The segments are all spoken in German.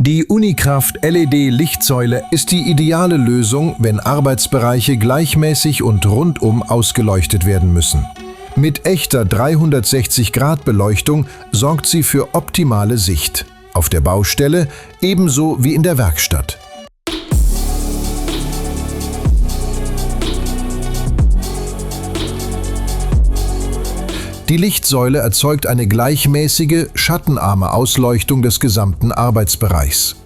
Die Unikraft LED-Lichtsäule ist die ideale Lösung, wenn Arbeitsbereiche gleichmäßig und rundum ausgeleuchtet werden müssen. Mit echter 360-Grad-Beleuchtung sorgt sie für optimale Sicht. Auf der Baustelle ebenso wie in der Werkstatt. Die Lichtsäule erzeugt eine gleichmäßige, schattenarme Ausleuchtung des gesamten Arbeitsbereichs.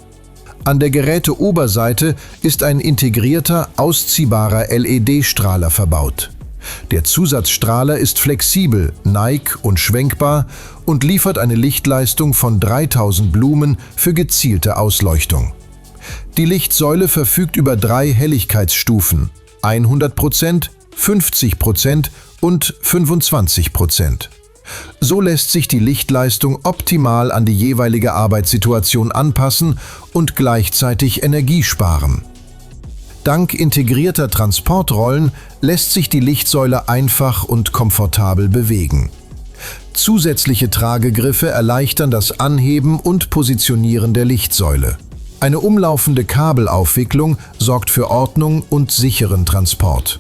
An der Geräteoberseite ist ein integrierter, ausziehbarer LED-Strahler verbaut. Der Zusatzstrahler ist flexibel, neig- und schwenkbar und liefert eine Lichtleistung von 3000 Lumen für gezielte Ausleuchtung. Die Lichtsäule verfügt über 3 Helligkeitsstufen: 100%, 50% und 25%. So lässt sich die Lichtleistung optimal an die jeweilige Arbeitssituation anpassen und gleichzeitig Energie sparen. Dank integrierter Transportrollen lässt sich die Lichtsäule einfach und komfortabel bewegen. Zusätzliche Tragegriffe erleichtern das Anheben und Positionieren der Lichtsäule. Eine umlaufende Kabelaufwicklung sorgt für Ordnung und sicheren Transport.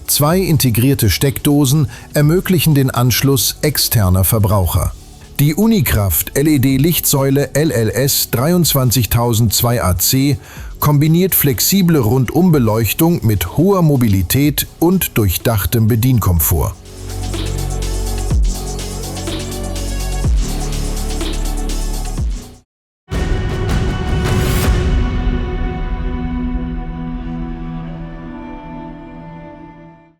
2 integrierte Steckdosen ermöglichen den Anschluss externer Verbraucher. Die Unikraft LED-Lichtsäule LLS 232AC kombiniert flexible Rundumbeleuchtung mit hoher Mobilität und durchdachtem Bedienkomfort.